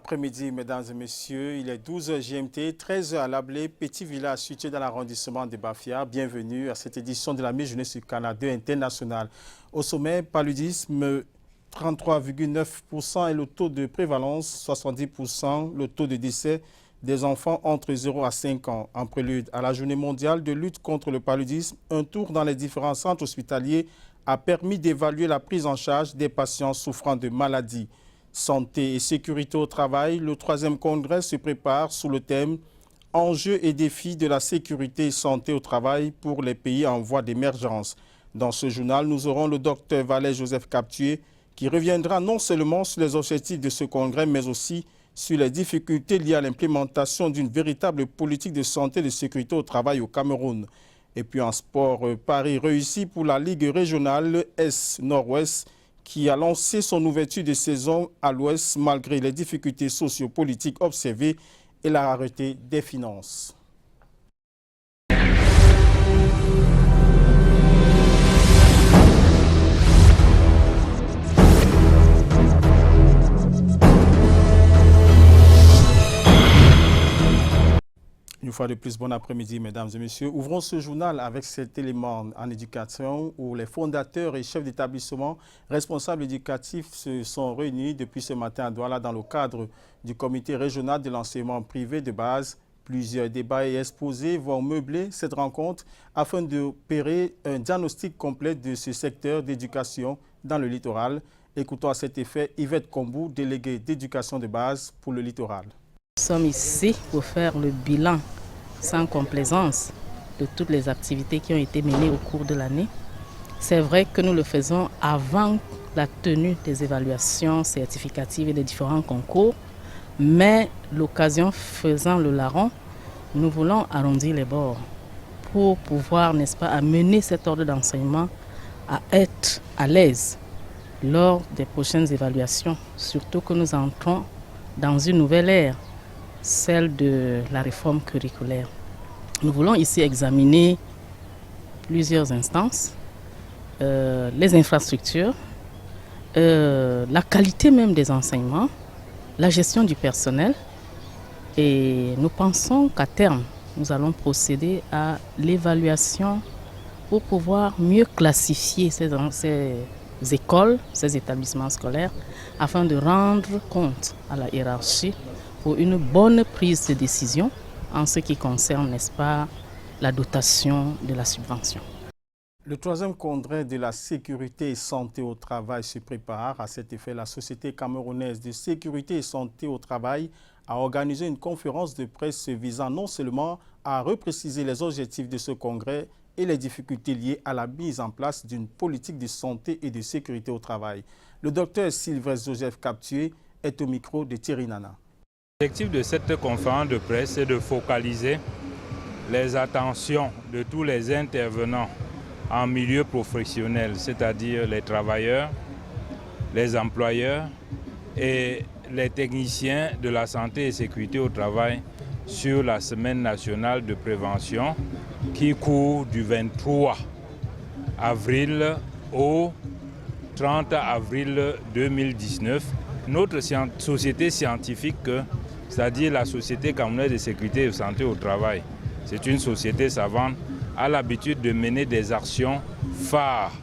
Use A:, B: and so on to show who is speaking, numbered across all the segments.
A: après-midi, mesdames et messieurs. Il est 12h GMT, 13h à l'Ablé, petit village situé dans l'arrondissement de Bafia. Bienvenue à cette édition de la mi-journée sur Canada international. Au sommet, paludisme 33,9% et le taux de prévalence 70%, le taux de décès des enfants entre 0 à 5 ans. En prélude à la journée mondiale de lutte contre le paludisme, un tour dans les différents centres hospitaliers a permis d'évaluer la prise en charge des patients souffrant de maladies. Santé et sécurité au travail, le 3e congrès se prépare sous le thème « Enjeux et défis de la sécurité et santé au travail pour les pays en voie d'émergence ». Dans ce journal, nous aurons le Dr Valère Joseph Captué qui reviendra non seulement sur les objectifs de ce congrès, mais aussi sur les difficultés liées à l'implémentation d'une véritable politique de santé et de sécurité au travail au Cameroun. Et puis en sport, Paris réussi pour la Ligue régionale Est-Nord-Ouest qui a lancé son ouverture de saison à l'Ouest malgré les difficultés sociopolitiques observées et la rareté des finances. Une fois de plus, bon après-midi, mesdames et messieurs. Ouvrons ce journal avec cet élément en éducation où les fondateurs et chefs d'établissement responsables éducatifs se sont réunis depuis ce matin à Douala dans le cadre du comité régional de l'enseignement privé de base. Plusieurs débats et exposés vont meubler cette rencontre afin d'opérer un diagnostic complet de ce secteur d'éducation dans le littoral. Écoutons à cet effet Yvette Kombou, déléguée d'éducation de base pour le littoral.
B: Nous sommes ici pour faire le bilan sans complaisance de toutes les activités qui ont été menées au cours de l'année. C'est vrai que nous le faisons avant la tenue des évaluations certificatives et des différents concours, mais l'occasion faisant le larron, nous voulons arrondir les bords pour pouvoir, n'est-ce pas, amener cet ordre d'enseignement à être à l'aise lors des prochaines évaluations, surtout que nous entrons dans une nouvelle ère, celle de la réforme curriculaire. Nous voulons ici examiner plusieurs instances, les infrastructures, la qualité même des enseignements, la gestion du personnel et nous pensons qu'à terme, nous allons procéder à l'évaluation pour pouvoir mieux classifier ces écoles, ces établissements scolaires afin de rendre compte à la hiérarchie pour une bonne prise de décision en ce qui concerne, n'est-ce pas, la dotation de la subvention.
A: Le 3e congrès de la sécurité et santé au travail se prépare. À cet effet, la Société camerounaise de sécurité et santé au travail a organisé une conférence de presse visant non seulement à repréciser les objectifs de ce congrès et les difficultés liées à la mise en place d'une politique de santé et de sécurité au travail. Le docteur Sylvestre Joseph Captué est au micro de Thierry Nana.
C: L'objectif de cette conférence de presse est de focaliser les attentions de tous les intervenants en milieu professionnel, c'est-à-dire les travailleurs, les employeurs et les techniciens de la santé et sécurité au travail sur la semaine nationale de prévention qui court du 23 avril au 30 avril 2019. Notre société scientifique, c'est-à-dire la Société camerounaise de sécurité et de santé au travail, c'est une société savante, a l'habitude de mener des actions phares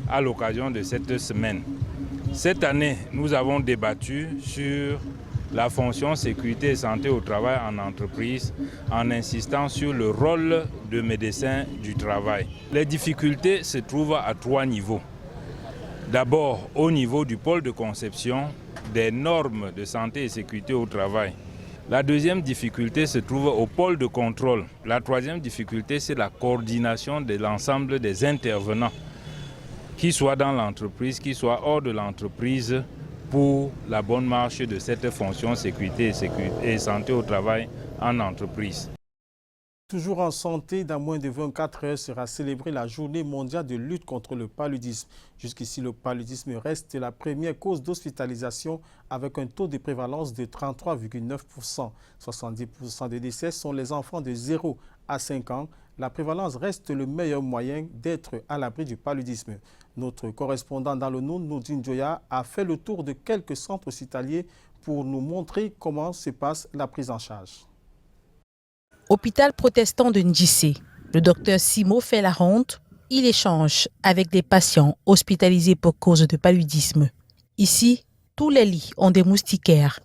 C: à l'occasion de cette semaine. Cette année, nous avons débattu sur la fonction sécurité et santé au travail en entreprise en insistant sur le rôle de médecin du travail. Les difficultés se trouvent à 3 niveaux. D'abord, au niveau du pôle de conception des normes de santé et sécurité au travail. La deuxième difficulté se trouve au pôle de contrôle. La troisième difficulté, c'est la coordination de l'ensemble des intervenants, qu'ils soient dans l'entreprise, qu'ils soient hors de l'entreprise, pour la bonne marche de cette fonction sécurité et santé au travail en entreprise.
A: Toujours en santé, dans moins de 24 heures sera célébrée la journée mondiale de lutte contre le paludisme. Jusqu'ici, le paludisme reste la première cause d'hospitalisation avec un taux de prévalence de 33,9%. 70% des décès sont les enfants de 0 à 5 ans. La prévalence reste le meilleur moyen d'être à l'abri du paludisme. Notre correspondant dans le Noun, Noudine Djoya, a fait le tour de quelques centres hospitaliers pour nous montrer comment se passe la prise en charge.
D: Hôpital protestant de Ndjissé, le docteur Simo fait la ronde. Il échange avec des patients hospitalisés pour cause de paludisme. Ici, tous les lits ont des moustiquaires.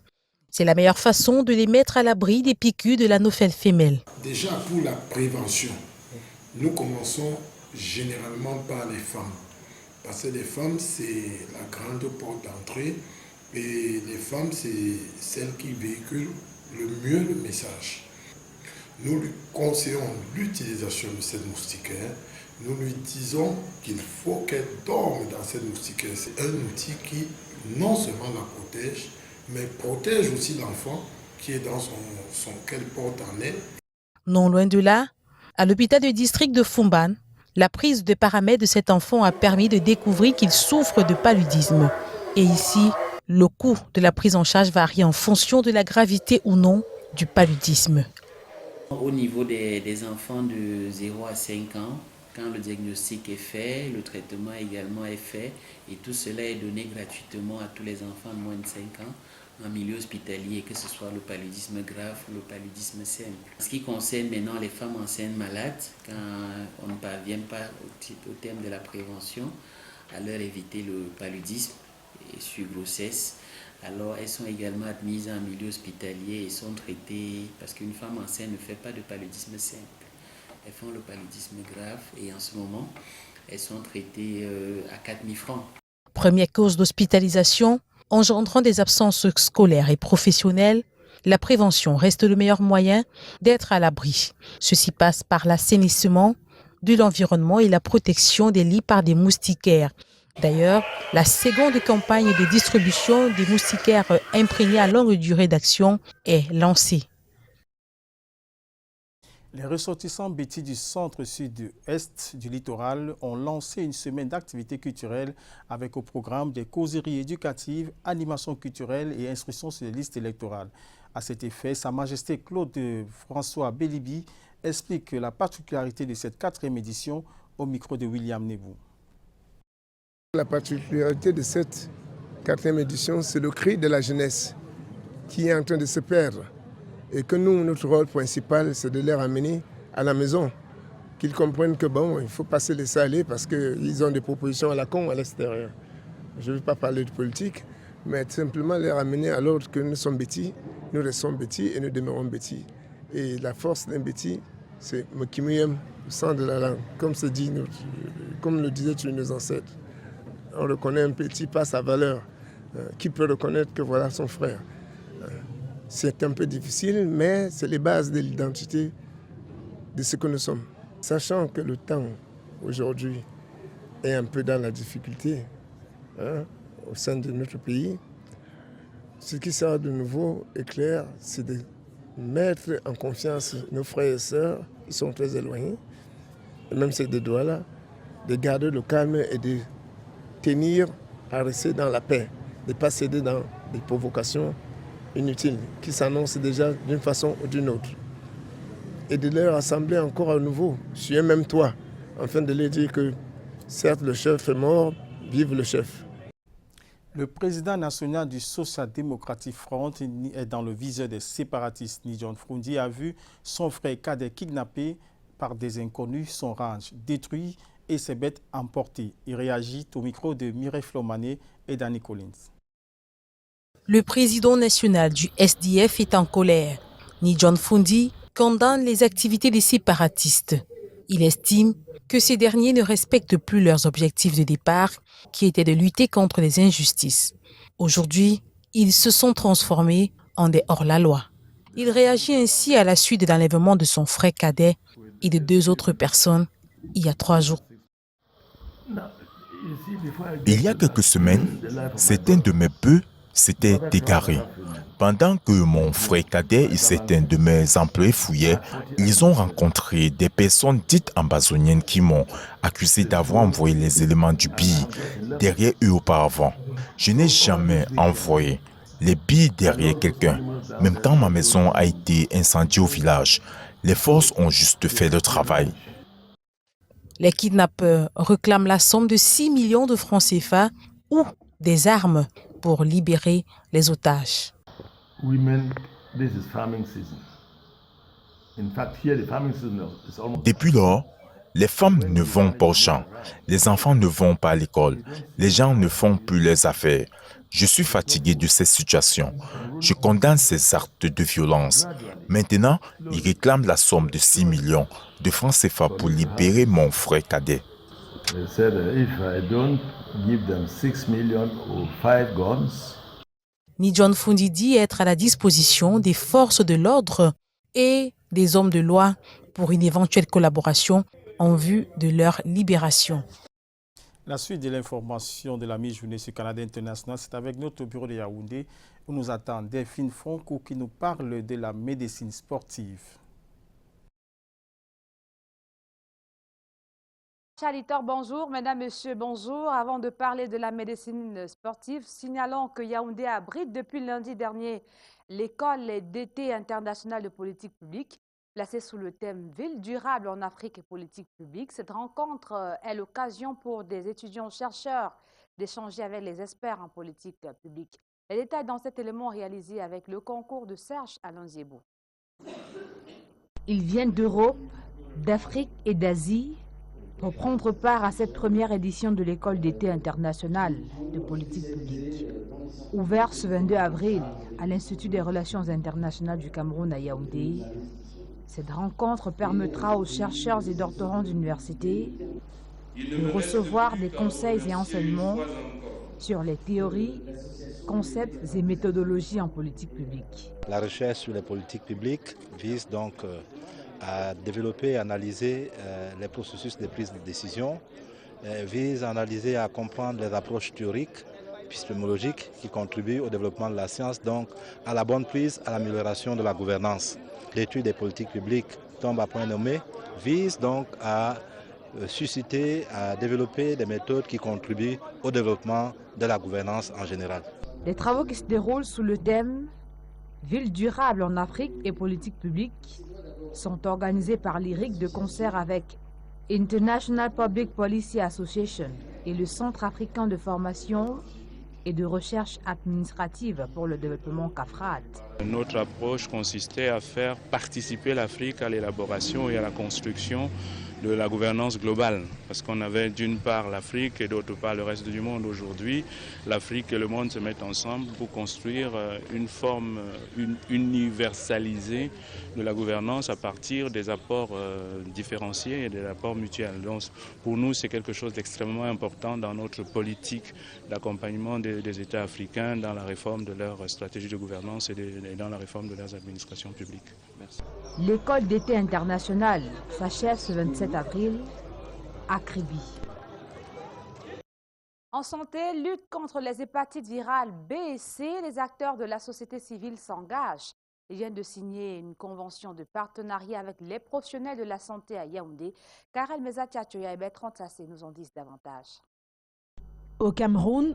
D: C'est la meilleure façon de les mettre à l'abri des piqûres de l'anophèle femelle.
E: Déjà pour la prévention, nous commençons généralement par les femmes. Parce que les femmes, c'est la grande porte d'entrée. Et les femmes, c'est celles qui véhiculent le mieux le message. Nous lui conseillons l'utilisation de cette moustiquaire. Nous lui disons qu'il faut qu'elle dorme dans cette moustiquaire. C'est un outil qui non seulement la protège, mais protège aussi l'enfant qui est dans qu'elle porte en elle.
D: Non loin de là, à l'hôpital du district de Foumban, la prise de paramètres de cet enfant a permis de découvrir qu'il souffre de paludisme. Et ici, le coût de la prise en charge varie en fonction de la gravité ou non du paludisme.
F: Au niveau des enfants de 0 à 5 ans, quand le diagnostic est fait, le traitement également est fait et tout cela est donné gratuitement à tous les enfants de moins de 5 ans en milieu hospitalier, que ce soit le paludisme grave ou le paludisme simple. En ce qui concerne maintenant les femmes enceintes malades, quand on ne parvient pas au terme de la prévention, à leur éviter le paludisme et sur grossesse, alors elles sont également admises en milieu hospitalier et sont traitées, parce qu'une femme enceinte ne fait pas de paludisme simple. Elles font le paludisme grave et en ce moment, elles sont traitées à 4 000 francs.
D: Première cause d'hospitalisation, engendrant des absences scolaires et professionnelles, la prévention reste le meilleur moyen d'être à l'abri. Ceci passe par l'assainissement de l'environnement et la protection des lits par des moustiquaires. D'ailleurs, la seconde campagne de distribution des moustiquaires imprégnés à longue durée d'action est lancée.
A: Les ressortissants bêtis du centre-sud-est du littoral ont lancé une semaine d'activités culturelles avec au programme des causeries éducatives, animations culturelles et instructions sur les listes électorales. À cet effet, Sa Majesté Claude François Bélibi explique la particularité de cette 4e édition au micro de William Nebou.
G: La particularité de cette 4e édition, c'est le cri de la jeunesse qui est en train de se perdre. Et que nous, notre rôle principal, c'est de les ramener à la maison. Qu'ils comprennent que bon, il faut pas se laisser aller parce qu'ils ont des propositions à la con à l'extérieur. Je ne veux pas parler de politique, mais simplement les ramener à l'ordre que nous sommes bêtis, nous restons bêtis et nous demeurons bêtis. Et la force d'un bêtis, c'est Mokimuyem, le sang de la langue, comme le disaient nos ancêtres. On reconnaît un petit par sa valeur. Qui peut reconnaître que voilà son frère? C'est un peu difficile, mais c'est les bases de l'identité de ce que nous sommes. Sachant que le temps, aujourd'hui, est un peu dans la difficulté au sein de notre pays, ce qui sera de nouveau et clair, c'est de mettre en confiance nos frères et sœurs qui sont très éloignés, et même ces deux doigts-là, de garder le calme et de tenir à rester dans la paix, de ne pas céder dans des provocations inutiles qui s'annoncent déjà d'une façon ou d'une autre. Et de les rassembler encore à nouveau sur un même toit, afin de leur dire que certes le chef est mort, vive le chef.
A: Le président national du Social Democratic Front est dans le viseur des séparatistes. Nidjon Froundi a vu son frère cadet kidnappé par des inconnus, son ranch détruit et ses bêtes emportées. Il réagit au micro de Mireille Flomané et Danny Collins.
D: Le président national du SDF est en colère. Nidjon Froundi condamne les activités des séparatistes. Il estime que ces derniers ne respectent plus leurs objectifs de départ, qui étaient de lutter contre les injustices. Aujourd'hui, ils se sont transformés en des hors-la-loi. Il réagit ainsi à la suite de l'enlèvement de son frère cadet et de 2 autres personnes il y a 3 jours.
H: Il y a quelques semaines, certains de mes bœufs s'étaient égarés. Pendant que mon frère cadet et certains de mes employés fouillaient, ils ont rencontré des personnes dites ambazoniennes qui m'ont accusé d'avoir envoyé les éléments du billes derrière eux auparavant. Je n'ai jamais envoyé les billes derrière quelqu'un. Même quand ma maison a été incendiée au village, les forces ont juste fait le travail.
D: Les kidnappeurs réclament la somme de 6 millions de francs CFA ou des armes pour libérer les otages.
H: Depuis lors, les femmes ne vont pas au champ, les enfants ne vont pas à l'école, les gens ne font plus leurs affaires. Je suis fatigué de cette situation. Je condamne ces actes de violence. Maintenant, ils réclament la somme de 6 millions de francs CFA pour libérer mon frère cadet.
D: Ni John Fundi dit être à la disposition des forces de l'ordre et des hommes de loi pour une éventuelle collaboration en vue de leur libération.
A: La suite de l'information de la mi-journée sur Canada International, c'est avec notre bureau de Yaoundé où nous attend Delphine Franco qui nous parle de la médecine sportive.
I: Chalitor, bonjour. Mesdames, Messieurs, bonjour. Avant de parler de la médecine sportive, signalons que Yaoundé abrite depuis lundi dernier l'école d'été internationale de politique publique, placée sous le thème « Ville durable en Afrique et politique publique ». Cette rencontre est l'occasion pour des étudiants-chercheurs d'échanger avec les experts en politique publique. Les détails dans cet élément réalisé avec le concours de Serge Alonziebo. Ils viennent d'Europe, d'Afrique et d'Asie pour prendre part à cette première édition de l'école d'été internationale de politique publique. Ouvert ce 22 avril à l'Institut des relations internationales du Cameroun à Yaoundé, cette rencontre permettra aux chercheurs et doctorants d'université de recevoir des conseils et enseignements sur les théories, concepts et méthodologies en politique publique.
J: La recherche sur les politiques publiques vise donc à développer et analyser les processus de prise de décision, vise à analyser et à comprendre les approches théoriques, épistémologiques qui contribuent au développement de la science, donc à la bonne prise, à l'amélioration de la gouvernance. L'étude des politiques publiques tombe à point nommé, vise donc à susciter, à développer des méthodes qui contribuent au développement de la gouvernance en général.
I: Les travaux qui se déroulent sous le thème « Ville durable en Afrique et politique publique » sont organisés par l'IRIC de concert avec International Public Policy Association et le Centre africain de formation et de recherche administrative pour le développement CAFRAD.
C: Notre approche consistait à faire participer l'Afrique à l'élaboration et à la construction de la gouvernance globale, parce qu'on avait d'une part l'Afrique et d'autre part le reste du monde. Aujourd'hui, l'Afrique et le monde se mettent ensemble pour construire une forme universalisée de la gouvernance à partir des apports différenciés et des apports mutuels. Donc pour nous, c'est quelque chose d'extrêmement important dans notre politique d'accompagnement des États africains dans la réforme de leur stratégie de gouvernance et dans la réforme de leurs administrations publiques. Merci.
I: L'école d'été internationale s'achève ce 27 avril à Kribi. En santé, lutte contre les hépatites virales B et C, les acteurs de la société civile s'engagent. Ils viennent de signer une convention de partenariat avec les professionnels de la santé à Yaoundé. Karel Mezatiatioya et Bertrand Tassé nous en disent davantage.
K: Au Cameroun,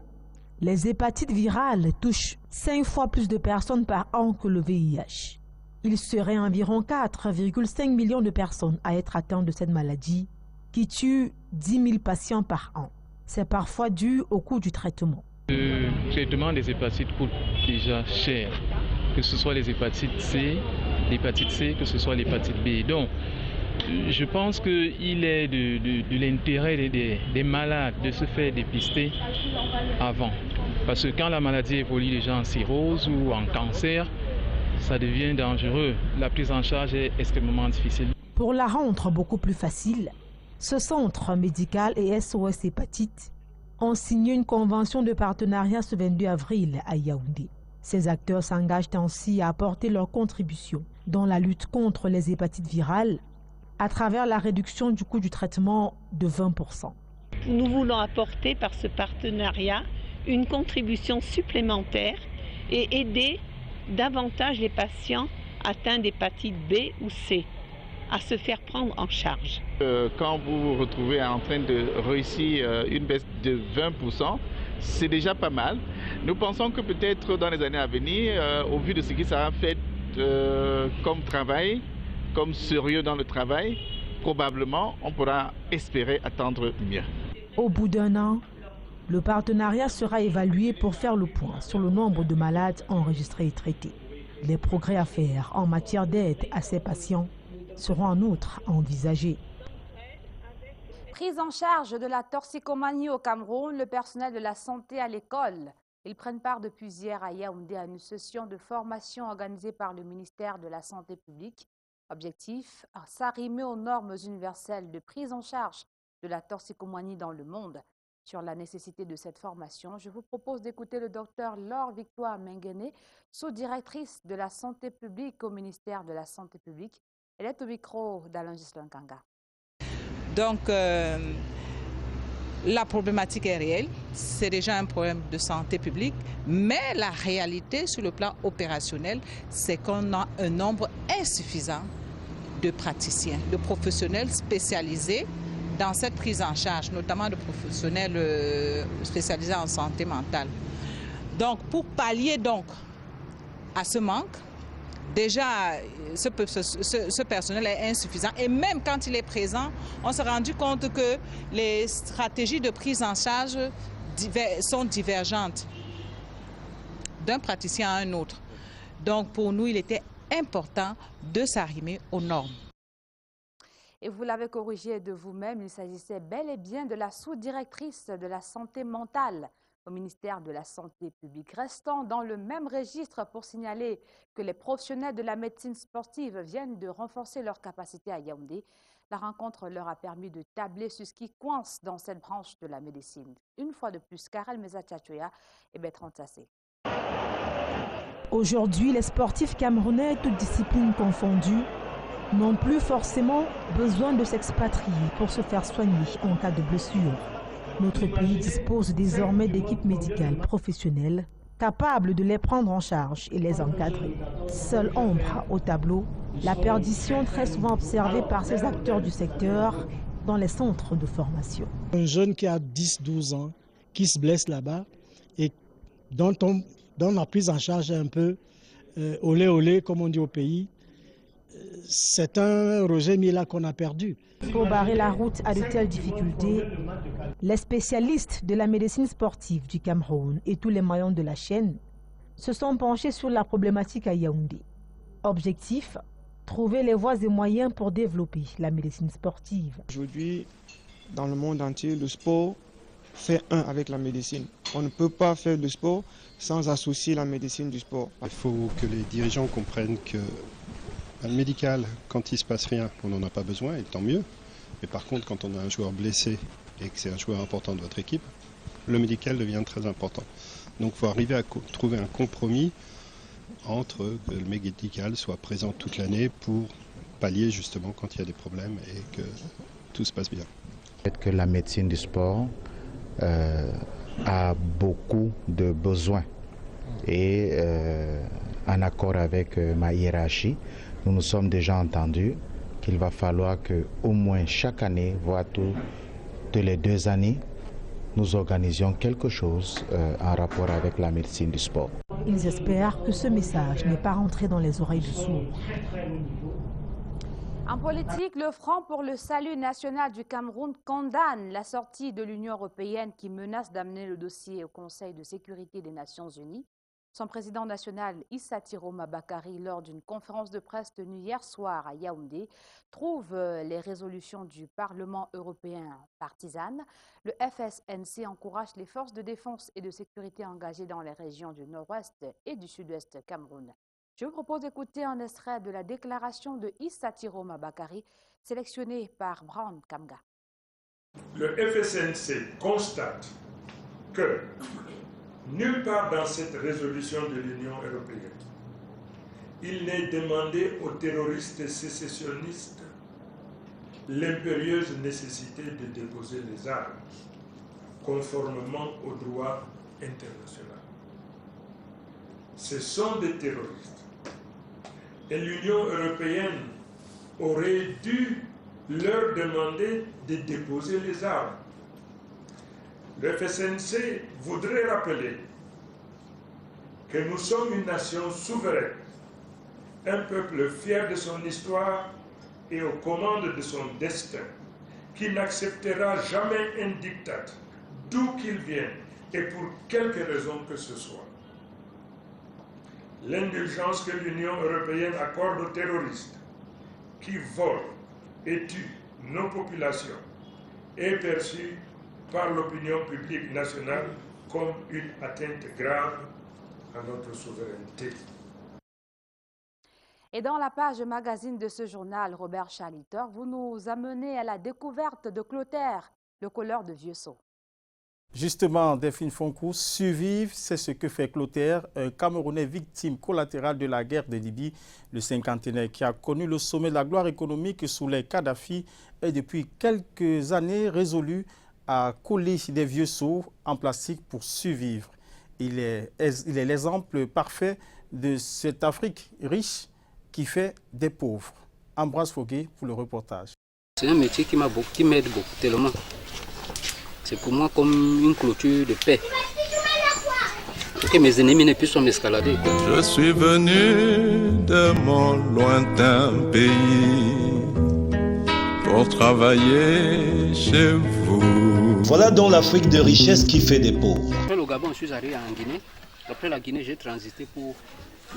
K: les hépatites virales touchent 5 fois plus de personnes par an que le VIH. Il serait environ 4,5 millions de personnes à être atteintes de cette maladie qui tue 10 000 patients par an. C'est parfois dû au coût du traitement.
L: Le traitement des hépatites coûte déjà cher, que ce soit les hépatites C, que ce soit l'hépatite B. Donc, je pense qu'il est de l'intérêt des malades de se faire dépister avant. Parce que quand la maladie évolue déjà en cirrhose ou en cancer, ça devient dangereux. La prise en charge est extrêmement difficile.
K: Pour la rendre beaucoup plus facile, ce centre médical et SOS Hépatite ont signé une convention de partenariat ce 22 avril à Yaoundé. Ces acteurs s'engagent ainsi à apporter leur contribution dans la lutte contre les hépatites virales à travers la réduction du coût du traitement de 20%.
M: Nous voulons apporter par ce partenariat une contribution supplémentaire et aider davantage les patients atteints d'hépatite B ou C à se faire prendre en charge.
N: Quand vous vous retrouvez en train de réussir une baisse de 20%, c'est déjà pas mal. Nous pensons que peut-être dans les années à venir, au vu de ce qui sera fait comme travail, comme sérieux dans le travail, probablement on pourra espérer attendre mieux.
K: Au bout d'un an, le partenariat sera évalué pour faire le point sur le nombre de malades enregistrés et traités. Les progrès à faire en matière d'aide à ces patients seront en outre envisagés.
I: Prise en charge de la toxicomanie au Cameroun, le personnel de la santé à l'école. Ils prennent part depuis hier à Yaoundé à une session de formation organisée par le ministère de la Santé publique. Objectif, s'arrimer aux normes universelles de prise en charge de la toxicomanie dans le monde. Sur la nécessité de cette formation, je vous propose d'écouter le docteur Laure Victoire Menguene, sous-directrice de la santé publique au ministère de la Santé publique. Elle est au micro d'Alain Gislain Kanga.
O: Donc, la problématique est réelle, c'est déjà un problème de santé publique, mais la réalité sur le plan opérationnel, c'est qu'on a un nombre insuffisant de praticiens, de professionnels spécialisés dans cette prise en charge, notamment de professionnels spécialisés en santé mentale. Donc, pour pallier donc à ce manque, déjà, ce personnel est insuffisant et même quand il est présent, on s'est rendu compte que les stratégies de prise en charge sont divergentes d'un praticien à un autre. Donc pour nous, il était important de s'arrimer aux normes.
I: Et vous l'avez corrigé de vous-même, il s'agissait bel et bien de la sous-directrice de la santé mentale au ministère de la Santé publique. Restant dans le même registre pour signaler que les professionnels de la médecine sportive viennent de renforcer leurs capacités à Yaoundé. La rencontre leur a permis de tabler sur ce qui coince dans cette branche de la médecine. Une fois de plus, Karel Meza-Tchatchoya et Bertrand Tassé.
K: Aujourd'hui, les sportifs camerounais, toutes disciplines confondues, n'ont plus forcément besoin de s'expatrier pour se faire soigner en cas de blessure. Notre pays dispose désormais d'équipes médicales professionnelles capables de les prendre en charge et les encadrer. Seule ombre au tableau, la perdition très souvent observée par ces acteurs du secteur dans les centres de formation.
P: Un jeune qui a 10-12 ans, qui se blesse là-bas et dont la prise en charge est un peu olé olé, comme on dit au pays, c'est un Roger Mila qu'on a perdu.
K: Pour barrer la route à de telles difficultés, les spécialistes de la médecine sportive du Cameroun et tous les maillons de la chaîne se sont penchés sur la problématique à Yaoundé. Objectif, trouver les voies et moyens pour développer la médecine sportive.
Q: Aujourd'hui, dans le monde entier, le sport fait un avec la médecine. On ne peut pas faire le sport sans associer la médecine du sport.
R: Il faut que les dirigeants comprennent que le médical, quand il ne se passe rien, on n'en a pas besoin, et tant mieux. Mais par contre, quand on a un joueur blessé et que c'est un joueur important de votre équipe, le médical devient très important. Donc il faut arriver à trouver un compromis entre que le médical soit présent toute l'année pour pallier justement quand il y a des problèmes et que tout se passe bien.
S: Peut-être que la médecine du sport a beaucoup de besoins et en accord avec ma hiérarchie, nous nous sommes déjà entendus qu'il va falloir qu'au moins chaque année, voire toutes les 2 années, nous organisions quelque chose en rapport avec la médecine du sport.
K: Ils espèrent que ce message n'est pas rentré dans les oreilles du sourd.
I: En politique, le Front pour le salut national du Cameroun condamne la sortie de l'Union européenne qui menace d'amener le dossier au Conseil de sécurité des Nations unies. Son président national, Issa Tiroma Bakary, lors d'une conférence de presse tenue hier soir à Yaoundé, trouve les résolutions du Parlement européen partisanes. Le FSNC encourage les forces de défense et de sécurité engagées dans les régions du nord-ouest et du sud-ouest Cameroun. Je vous propose d'écouter un extrait de la déclaration de Issa Tiroma Bakary, sélectionnée par Brown Kamga.
T: Le FSNC constate que nulle part dans cette résolution de l'Union européenne, il n'est demandé aux terroristes sécessionnistes l'impérieuse nécessité de déposer les armes, conformément au droit international. Ce sont des terroristes. Et l'Union européenne aurait dû leur demander de déposer les armes. Le FSNC voudrait rappeler que nous sommes une nation souveraine, un peuple fier de son histoire et aux commandes de son destin, qui n'acceptera jamais un diktat, d'où qu'il vienne et pour quelque raison que ce soit. l'indulgence que l'Union européenne accorde aux terroristes qui volent et tuent nos populations est perçue par l'opinion publique nationale comme une atteinte grave à notre souveraineté.
I: Et dans la page magazine de ce journal, Robert Chalitor, vous nous amenez à la découverte de Clotaire, le colleur de Vieux-Sceaux.
A: Justement, Delphine Fonkou, survivre, c'est ce que fait Clotaire, un Camerounais victime collatérale de la guerre de Libye, le cinquantenaire qui a connu le sommet de la gloire économique sous les Kadhafi et depuis quelques années résolu à coller des vieux seaux en plastique pour survivre. Il est l'exemple parfait de cette Afrique riche qui fait des pauvres. Ambroise Foguet pour le reportage.
U: C'est un métier qui m'aide beaucoup, tellement. C'est pour moi comme une clôture de paix. Pour que mes ennemis ne puissent m'escalader.
V: Je suis venu de mon lointain pays pour travailler chez vous.
W: Voilà donc l'Afrique de richesse qui fait des pauvres.
U: Après le Gabon, je suis arrivé en Guinée. Après la Guinée, j'ai transité pour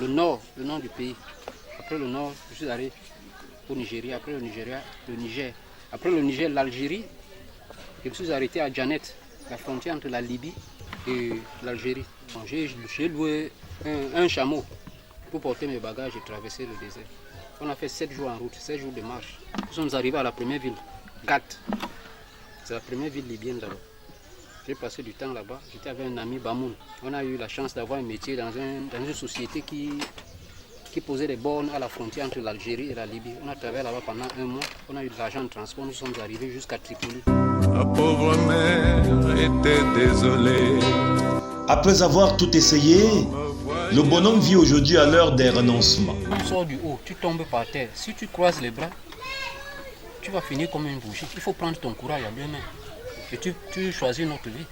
U: le nord du pays. Après le nord, je suis allé au Nigeria. Après le Nigeria, le Niger. Après le Niger, l'Algérie. Je me suis arrêté à Djanet, la frontière entre la Libye et l'Algérie. J'ai loué un chameau pour porter mes bagages et traverser le désert. On a fait 7 jours en route, 7 jours de marche. Nous sommes arrivés à la première ville, Gat. C'est la première ville libyenne d'abord. J'ai passé du temps là-bas. J'étais avec un ami, Bamoun. On a eu la chance d'avoir un métier dans une société qui posait des bornes à la frontière entre l'Algérie et la Libye. On a travaillé là-bas pendant 1 mois. On a eu de l'argent de transport. Nous sommes arrivés jusqu'à Tripoli.
V: Ma pauvre mère était désolée.
W: Après avoir tout essayé, le bonhomme vit aujourd'hui à l'heure des renoncements.
U: Tu sors du haut, tu tombes par terre. Si tu croises les bras, tu vas finir comme une bougie. Il faut prendre ton courage à deux mains. Et tu choisis notre vie.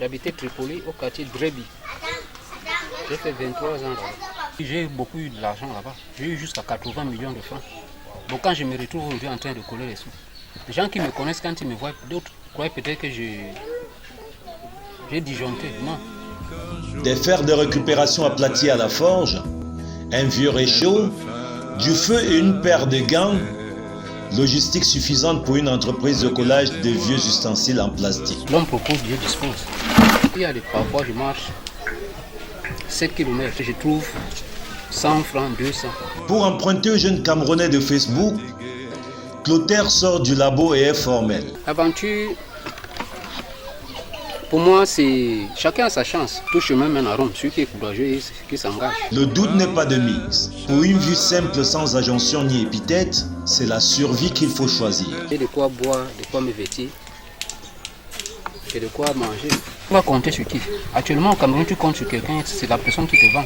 U: J'habitais Tripoli au quartier Drebi. J'ai fait 23 ans là-bas. J'ai beaucoup eu de l'argent là-bas. J'ai eu jusqu'à 80 millions de francs. Donc quand je me retrouve aujourd'hui en train de coller les sous, les gens qui me connaissent, quand ils me voient, d'autres croient peut-être que j'ai disjoncté. Non.
W: Des fers de récupération aplatis à la forge, un vieux réchaud, du feu et une paire de gants, logistique suffisante pour une entreprise de collage de vieux ustensiles en plastique.
U: L'homme propose, Dieu dispose. Il y a des parfois je marche 7 km, je trouve 100 francs, 200.
W: Pour emprunter au jeune Camerounais de Facebook, Clotaire sort du labo et est formel.
U: L'aventure, pour moi, c'est chacun a sa chance. Tout chemin mène à Rome. Celui qui est courageux et qui s'engage.
W: Le doute n'est pas de mise. Pour une vie simple sans ajonction ni épithète, c'est la survie qu'il faut choisir.
U: J'ai de quoi boire, de quoi me vêtir, et de quoi manger. Tu vas compter sur qui? Actuellement, au Cameroun, tu comptes sur quelqu'un, c'est la personne qui te vend.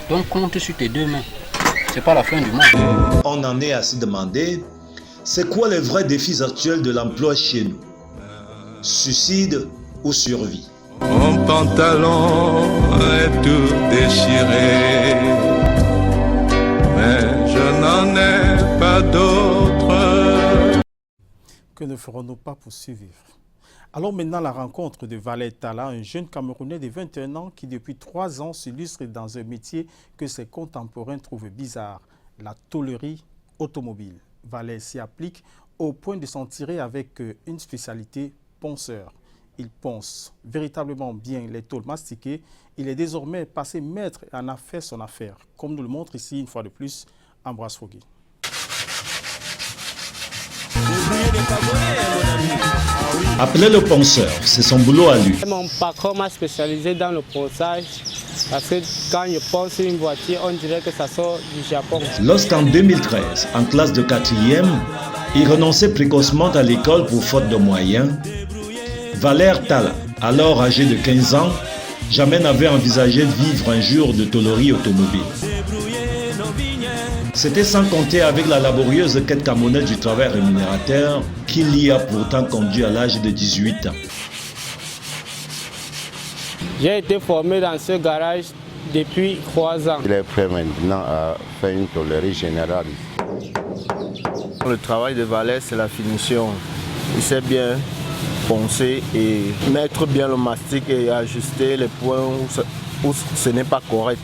U: Donc compte sur tes deux mains. C'est pas la fin du monde.
W: On en est à se demander, c'est quoi les vrais défis actuels de l'emploi chez nous? Suicide ou survie?
V: Mon pantalon est tout déchiré, mais je n'en ai pas d'autre.
A: Que ne ferons-nous pas pour survivre? Alors maintenant, la rencontre de Valère Talla, un jeune Camerounais de 21 ans qui depuis 3 ans s'illustre dans un métier que ses contemporains trouvent bizarre, la tôlerie automobile. Valère s'y applique au point de s'en tirer avec une spécialité ponceur. Il ponce véritablement bien les tôles mastiquées. Il est désormais passé maître et en a fait son affaire, comme nous le montre ici une fois de plus Ambroise Foguet.
W: Appelez le ponceur, c'est son boulot à lui.
X: Mon patron m'a spécialisé dans le ponçage parce que quand je ponce une voiture, on dirait que ça sort du Japon.
W: Lorsqu'en 2013, en classe de 4e, il renonçait précocement à l'école pour faute de moyens, Valère Talla, alors âgé de 15 ans, jamais n'avait envisagé de vivre un jour de tôlerie automobile. C'était sans compter avec la laborieuse quête camerounaise du travail rémunérateur qu'il y a pourtant conduit à l'âge de 18 ans.
X: J'ai été formé dans ce garage depuis 3 ans.
Y: Il est prêt maintenant à faire une tôlerie générale. Le travail de Valère, c'est la finition. Il sait bien poncer et mettre bien le mastic et ajuster les points où ce n'est pas correct.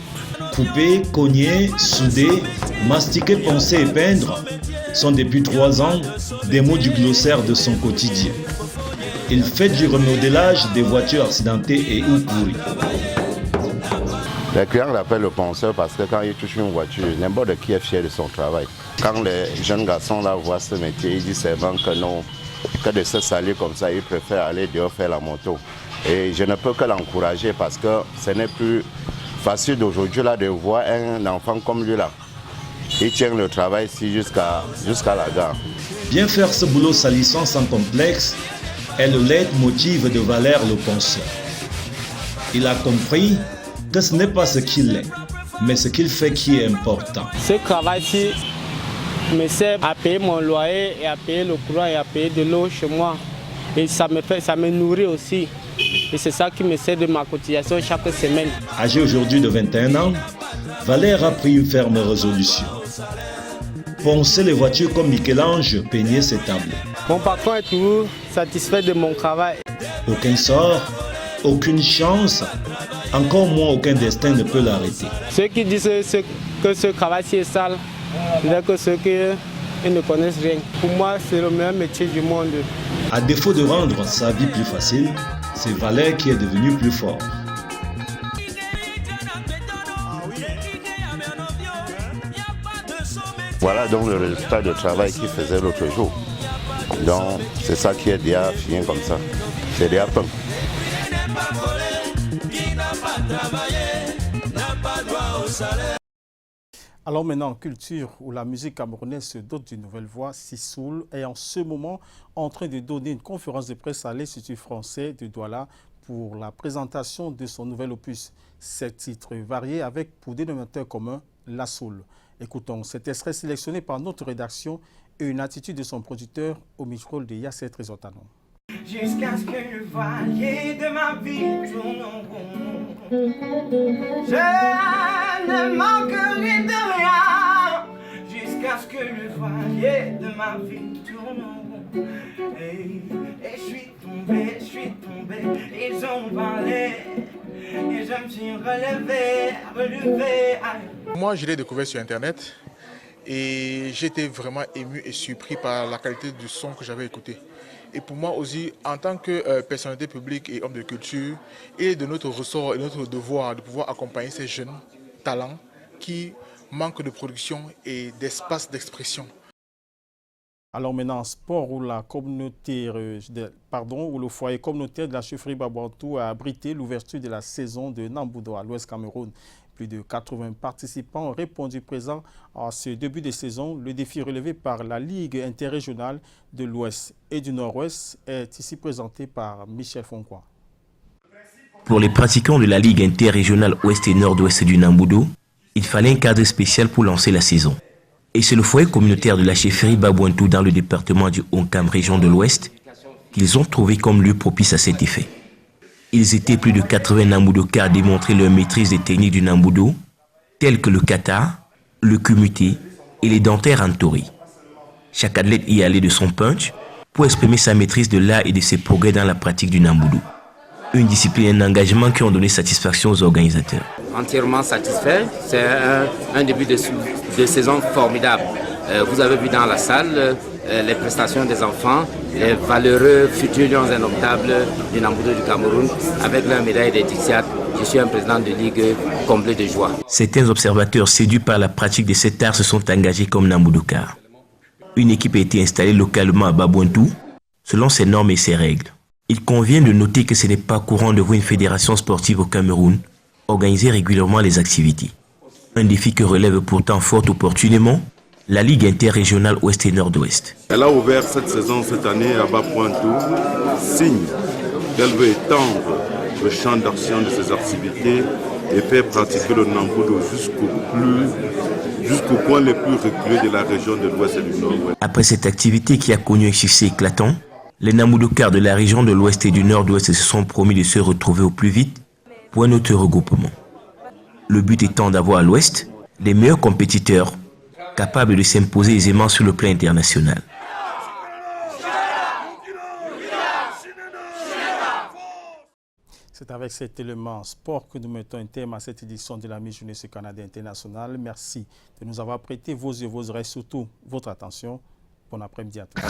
W: Couper, cogner, souder, mastiquer, poncer et peindre sont depuis 3 ans des mots du glossaire de son quotidien. Il fait du remodelage des voitures accidentées et ou pourries.
Y: Les clients l'appellent le ponceur parce que quand il touche une voiture, n'importe qui est fier de son travail. Quand les jeunes garçons là voient ce métier, ils disent seulement que non, que de se salir comme ça, ils préfèrent aller dehors faire la moto. Et je ne peux que l'encourager parce que ce n'est plus facile d'aujourd'hui là de voir un enfant comme lui là. Il tient le travail ici jusqu'à la gare.
W: Bien faire ce boulot salissant sans complexe est le leitmotiv de Valère le ponceur. Il a compris que ce n'est pas ce qu'il est, mais ce qu'il fait qui est important.
X: Ce travail-ci me sert à payer mon loyer et à payer le courant et à payer de l'eau chez moi. Et ça me nourrit aussi. Et c'est ça qui me sert de ma cotisation chaque semaine.
W: Âgé aujourd'hui de 21 ans, Valère a pris une ferme résolution. Poncer les voitures comme Michel-Ange peignait ses tableaux.
X: Mon patron est toujours satisfait de mon travail.
W: Aucun sort, aucune chance, encore moins aucun destin ne peut l'arrêter.
X: Ceux qui disent que ce travail-ci est sale, c'est que ceux qui ne connaissent rien. Pour moi, c'est le meilleur métier du monde.
W: À défaut de rendre sa vie plus facile, c'est Valère qui est devenu plus fort.
Y: Voilà donc le résultat de travail qu'il faisait l'autre jour. Donc c'est ça qui est déjà fini comme ça. C'est déjà peint.
A: Alors maintenant, culture, où la musique camerounaise se dote d'une nouvelle voix, Sissoul est en ce moment en train de donner une conférence de presse à l'Institut français de Douala pour la présentation de son nouvel opus. 7 titres variés avec pour dénominateur commun la soul. Écoutons cet extrait sélectionné par notre rédaction et une attitude de son producteur au micro de Yasser Trésor-Tanon.
B: Jusqu'à ce que le voilier de ma vie tourne en rond. Je ne manquerai de rien. Jusqu'à ce que le voilier de ma vie tourne en rond. Et je suis tombé, ils ont parlé. Et je me suis relevé.
E: Moi, je l'ai découvert sur Internet et j'étais vraiment ému et surpris par la qualité du son que j'avais écouté. Et pour moi aussi, en tant que personnalité publique et homme de culture, il est de notre ressort et notre devoir de pouvoir accompagner ces jeunes talents qui manquent de production et d'espace d'expression.
A: Alors maintenant, sport, où le foyer communautaire de la chefferie Babouantou a abrité l'ouverture de la saison de Nambudo à l'Ouest Cameroun. Plus de 80 participants ont répondu présents à ce début de saison. Le défi relevé par la Ligue interrégionale de l'Ouest et du Nord-Ouest est ici présenté par Michel Foncois.
F: Pour les pratiquants de la Ligue interrégionale Ouest et Nord-Ouest du Nambudo, il fallait un cadre spécial pour lancer la saison. Et c'est le foyer communautaire de la chefferie Babouantou dans le département du Onkam, région de l'Ouest, qu'ils ont trouvé comme lieu propice à cet effet. Ils étaient plus de 80 Nambudokas à démontrer leur maîtrise des techniques du Nambudo, telles que le kata, le kumité et les dentaires entourés. Chaque athlète y allait de son punch pour exprimer sa maîtrise de l'art et de ses progrès dans la pratique du Nambudo. Une discipline et un engagement qui ont donné satisfaction aux organisateurs.
G: Entièrement satisfait, c'est un début de saison formidable. Vous avez vu dans la salle les prestations des enfants, les valeureux futurs lions indomptables du Nambudo du Cameroun, avec leur médaille des Dixiat. Je suis un président de ligue comblé de joie.
F: Certains observateurs séduits par la pratique de cet art se sont engagés comme Nambudokas. Une équipe a été installée localement à Babouantou, selon ses normes et ses règles. Il convient de noter que ce n'est pas courant de voir une fédération sportive au Cameroun organiser régulièrement les activités. Un défi que relève pourtant fort opportunément la Ligue interrégionale Ouest et Nord-Ouest.
H: Elle a ouvert cette saison cette année à Babouantou, signe qu'elle veut étendre le champ d'action de ses activités et faire pratiquer le Nambudo jusqu'au coin les plus reculés de la région de l'Ouest et du Nord-Ouest.
F: Après cette activité qui a connu un succès éclatant, les Nambudokas de la région de l'Ouest et du Nord-Ouest se sont promis de se retrouver au plus vite pour un autre regroupement. Le but étant d'avoir à l'Ouest les meilleurs compétiteurs capables de s'imposer aisément sur le plan international.
A: C'est avec cet élément sport que nous mettons un thème à cette édition de la Miss Jeunesse Canada Internationale. Merci de nous avoir prêté vos yeux, vos oreilles, surtout votre attention. Bon après-midi à tous.